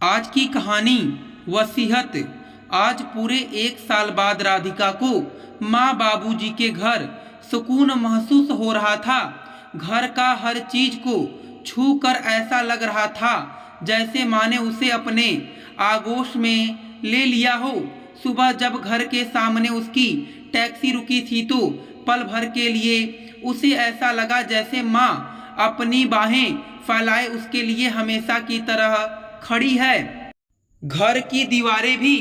आज की कहानी वसीयत। आज पूरे 1 साल बाद राधिका को माँ बाबूजी के घर सुकून महसूस हो रहा था। घर का हर चीज को छू कर ऐसा लग रहा था जैसे माँ ने उसे अपने आगोश में ले लिया हो। सुबह जब घर के सामने उसकी टैक्सी रुकी थी तो पल भर के लिए उसे ऐसा लगा जैसे माँ अपनी बाहें फैलाए उसके लिए हमेशा की तरह खड़ी है। घर की दीवारें भी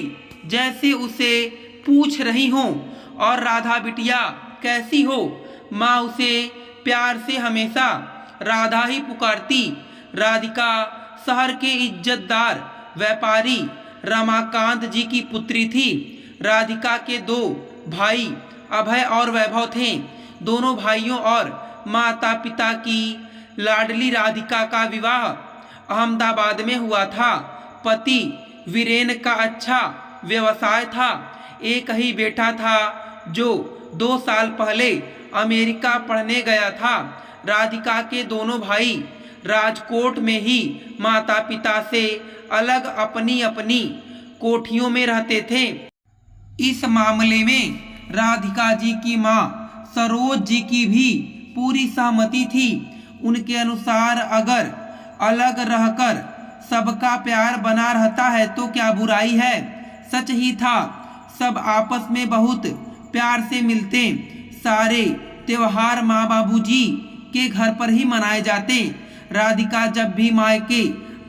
जैसे उसे पूछ रही हों, और राधा बिटिया कैसी हो। माँ उसे प्यार से हमेशा राधा ही पुकारती। राधिका शहर के इज्जतदार व्यापारी रमाकांत जी की पुत्री थी। राधिका के 2 भाई अभय और वैभव थे। दोनों भाइयों और माता पिता की लाडली राधिका का विवाह अहमदाबाद में हुआ था। पति वीरेन का अच्छा व्यवसाय था। एक ही बेटा था जो 2 साल पहले अमेरिका पढ़ने गया था। राधिका के दोनों भाई राजकोट में ही माता पिता से अलग अपनी अपनी कोठियों में रहते थे। इस मामले में राधिका जी की माँ सरोज जी की भी पूरी सहमति थी। उनके अनुसार अगर अलग रहकर सबका प्यार बना रहता है तो क्या बुराई है। सच ही था, सब आपस में बहुत प्यार से मिलते। सारे त्योहार माँ बाबूजी के घर पर ही मनाए जाते। राधिका जब भी मायके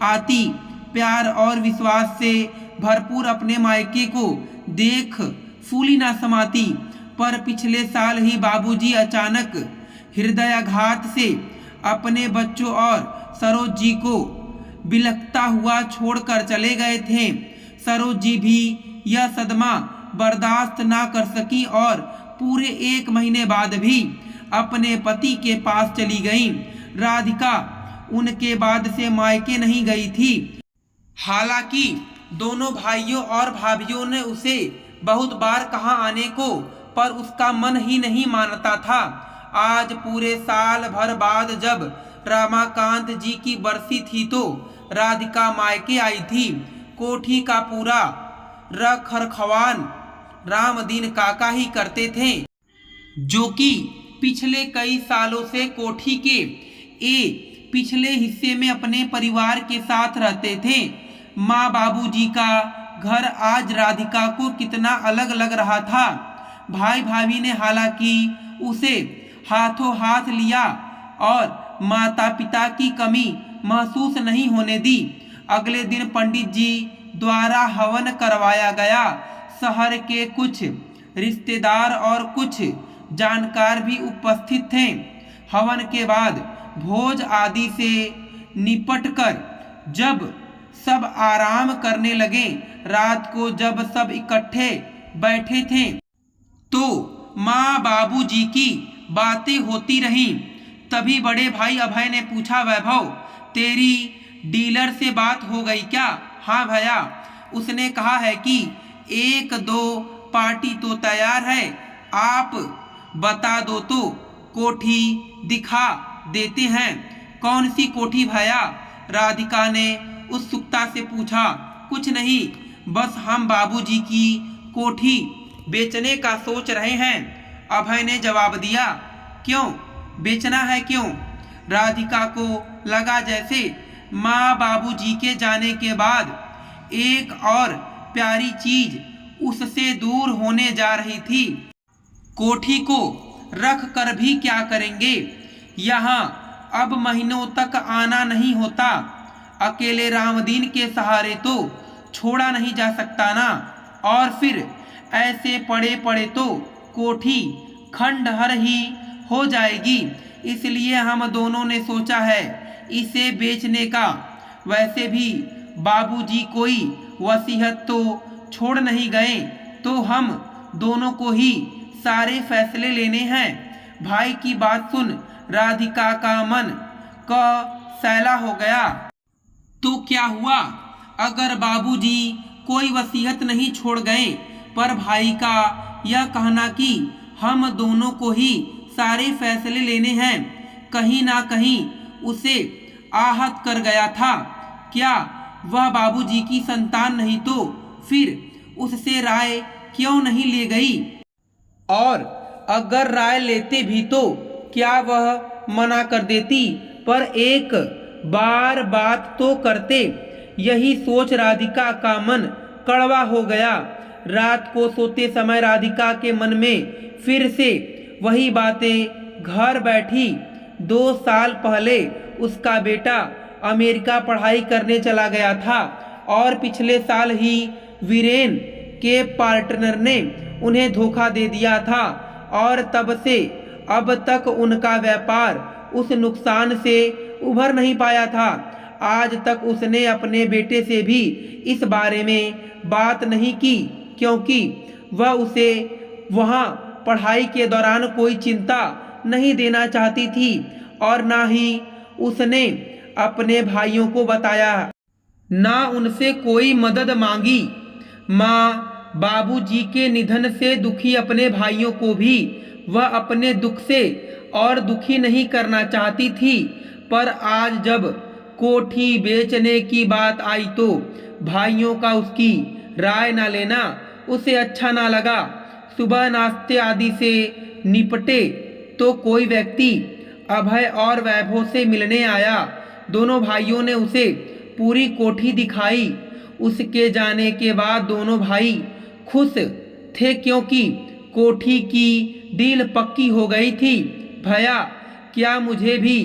आती प्यार और विश्वास से भरपूर अपने मायके को देख फूली ना समाती। पर पिछले साल ही बाबूजी अचानक हृदयाघात से अपने बच्चों और सरोज जी को बिलखता हुआ छोड़कर चले गए थे। सरोज जी भी यह सदमा बर्दाश्त ना कर सकी और पूरे 1 महीने बाद भी अपने पति के पास चली गईं। राधिका उनके बाद से मायके नहीं गई थी। हालांकि दोनों भाइयों और भाभियों ने उसे बहुत बार कहा आने को, पर उसका मन ही नहीं मानता था। आज पूरे साल भर बाद जब रमाकांत जी की बरसी थी तो राधिका मायके आई थी। कोठी का पूरा रखरखाव रामदीन काका ही करते थे, जो कि पिछले कई सालों से कोठी के पिछले हिस्से में अपने परिवार के साथ रहते थे। माँ बाबूजी का घर आज राधिका को कितना अलग लग रहा था। भाई भाभी ने हालांकि उसे हाथों हाथ लिया और माता पिता की कमी महसूस नहीं होने दी। अगले दिन पंडित जी द्वारा हवन करवाया गया। शहर के कुछ रिश्तेदार और कुछ जानकार भी उपस्थित थे। हवन के बाद भोज आदि से निपटकर जब सब आराम करने लगे, रात को जब सब इकट्ठे बैठे थे तो माँ बाबूजी की बातें होती रहीं। तभी बड़े भाई अभय ने पूछा, वैभव तेरी डीलर से बात हो गई क्या? हाँ भैया, उसने कहा है कि 1-2 पार्टी तो तैयार है, आप बता दो तो कोठी दिखा देते हैं। कौन सी कोठी भैया? राधिका ने उत्सुकता से पूछा। कुछ नहीं, बस हम बाबूजी की कोठी बेचने का सोच रहे हैं, अभय ने जवाब दिया। क्यों बेचना है, क्यों? राधिका को लगा जैसे माँ बाबूजी के जाने के बाद एक और प्यारी चीज उससे दूर होने जा रही थी। कोठी को रख कर भी क्या करेंगे, यहाँ अब महीनों तक आना नहीं होता। अकेले रामदीन के सहारे तो छोड़ा नहीं जा सकता ना। और फिर ऐसे पड़े पड़े तो कोठी खंडहर ही हो जाएगी। इसलिए हम दोनों ने सोचा है इसे बेचने का। वैसे भी बाबूजी कोई वसीयत तो छोड़ नहीं गए, तो हम दोनों को ही सारे फैसले लेने हैं। भाई की बात सुन राधिका का मन का सैला हो गया। तो क्या हुआ? अगर बाबूजी कोई वसीयत नहीं छोड़ गए, पर भाई का यह कहना कि हम दोनों को ही सारे फैसले लेने हैं, कहीं ना कहीं उसे आहत कर गया था। क्या वह बाबूजी की संतान नहीं तो फिर उससे राय क्यों नहीं ले गई? और अगर राय लेते भी तो क्या वह मना कर देती? पर एक बार बात तो करते। यही सोच राधिका का मन कड़वा हो गया। रात को सोते समय राधिका के मन में फिर से वही बातें घर बैठी। 2 साल पहले उसका बेटा अमेरिका पढ़ाई करने चला गया था और पिछले साल ही वीरेन के पार्टनर ने उन्हें धोखा दे दिया था और तब से अब तक उनका व्यापार उस नुकसान से उभर नहीं पाया था। आज तक उसने अपने बेटे से भी इस बारे में बात नहीं की, क्योंकि वह उसे वहाँ पढ़ाई के दौरान कोई चिंता नहीं देना चाहती थी और ना ही उसने अपने भाइयों को बताया, ना उनसे कोई मदद मांगी। माँ बाबूजी के निधन से दुखी अपने भाइयों को भी वह अपने दुख से और दुखी नहीं करना चाहती थी। पर आज जब कोठी बेचने की बात आई तो भाइयों का उसकी राय ना लेना उसे अच्छा ना लगा। सुबह नाश्ते आदि से निपटे तो कोई व्यक्ति अभय और वैभव से मिलने आया। दोनों भाइयों ने उसे पूरी कोठी दिखाई। उसके जाने के बाद दोनों भाई खुश थे, क्योंकि कोठी की डील पक्की हो गई थी। भैया, क्या मुझे भी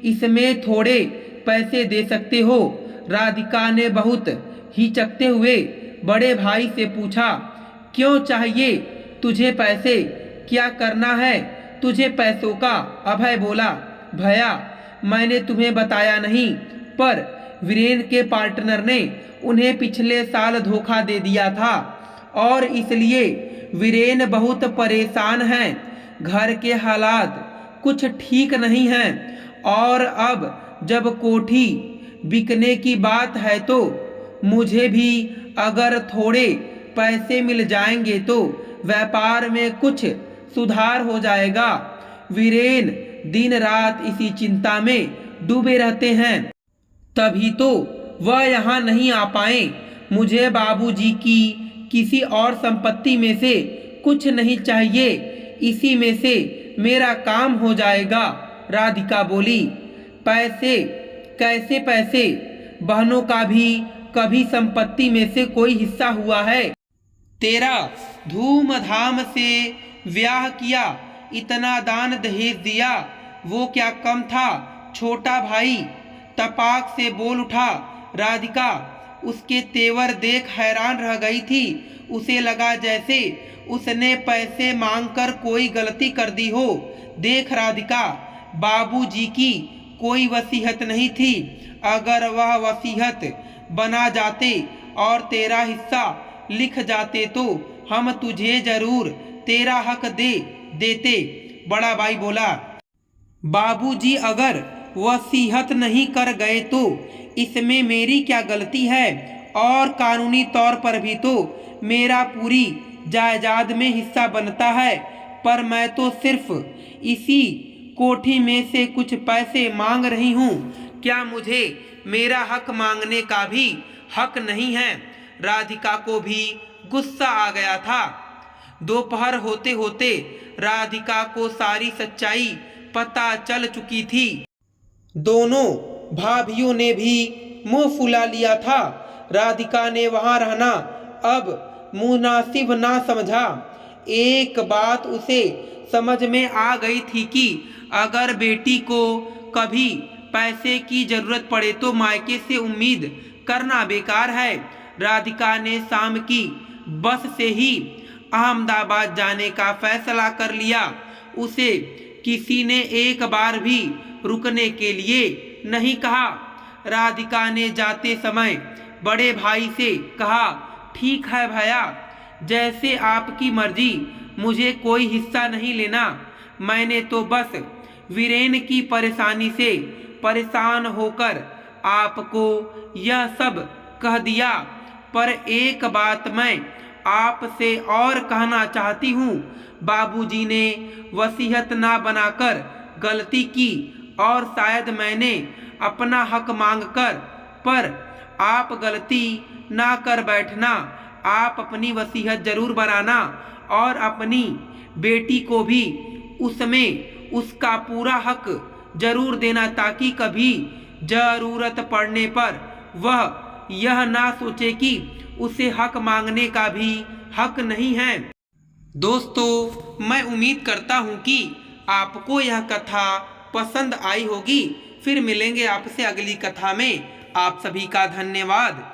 इसमें थोड़े पैसे दे सकते हो? राधिका ने बहुत हिचकते हुए बड़े भाई से पूछा। क्यों चाहिए तुझे पैसे? क्या करना है तुझे पैसों का? अभय बोला। भैया, मैंने तुम्हें बताया नहीं, पर वीरेन के पार्टनर ने उन्हें पिछले साल धोखा दे दिया था और इसलिए वीरेन बहुत परेशान हैं। घर के हालात कुछ ठीक नहीं हैं और अब जब कोठी बिकने की बात है तो मुझे भी अगर थोड़े पैसे मिल जाएंगे तो व्यापार में कुछ सुधार हो जाएगा। वीरेन दिन रात इसी चिंता में डूबे रहते हैं, तभी तो वह यहाँ नहीं आ पाए। मुझे बाबूजी की किसी और संपत्ति में से कुछ नहीं चाहिए, इसी में से मेरा काम हो जाएगा। राधिका बोली। पैसे? कैसे पैसे? बहनों का भी कभी संपत्ति में से कोई हिस्सा हुआ है? तेरा धूमधाम से ब्याह किया, इतना दान दहेज दिया, वो क्या कम था? छोटा भाई तपाक से बोल उठा। राधिका उसके तेवर देख हैरान रह गई थी। उसे लगा जैसे उसने पैसे मांगकर कोई गलती कर दी हो। देख राधिका, बाबूजी की कोई वसीयत नहीं थी। अगर वह वसीयत बना जाते और तेरा हिस्सा लिख जाते तो हम तुझे जरूर तेरा हक दे देते। बड़ा भाई बोला। बाबूजी अगर वसीयत नहीं कर गए तो इसमें मेरी क्या गलती है? और कानूनी तौर पर भी तो मेरा पूरी जायदाद में हिस्सा बनता है, पर मैं तो सिर्फ इसी कोठी में से कुछ पैसे मांग रही हूँ। क्या मुझे मेरा हक मांगने का भी हक नहीं है? राधिका को भी गुस्सा आ गया था। दोपहर होते होते राधिका को सारी सच्चाई पता चल चुकी थी। दोनों भाभियों ने भी मुंह फुला लिया था। राधिका ने वहां रहना अब मुनासिब ना समझा। एक बात उसे समझ में आ गई थी कि अगर बेटी को कभी पैसे की जरूरत पड़े तो मायके से उम्मीद करना बेकार है। राधिका ने शाम की बस से ही अहमदाबाद जाने का फैसला कर लिया। उसे किसी ने एक बार भी रुकने के लिए नहीं कहा। राधिका ने जाते समय बड़े भाई से कहा, ठीक है भैया, जैसे आपकी मर्जी, मुझे कोई हिस्सा नहीं लेना। मैंने तो बस वीरेन की परेशानी से परेशान होकर आपको यह सब कह दिया। पर एक बात मैं आपसे और कहना चाहती हूँ। बाबूजी ने वसीयत ना बनाकर गलती की और शायद मैंने अपना हक मांगकर, पर आप गलती ना कर बैठना। आप अपनी वसीयत जरूर बनाना और अपनी बेटी को भी उसमें उसका पूरा हक जरूर देना, ताकि कभी जरूरत पड़ने पर वह यह ना सोचे कि उसे हक मांगने का भी हक नहीं है। दोस्तों, मैं उम्मीद करता हूँ कि आपको यह कथा पसंद आई होगी। फिर मिलेंगे आपसे अगली कथा में। आप सभी का धन्यवाद।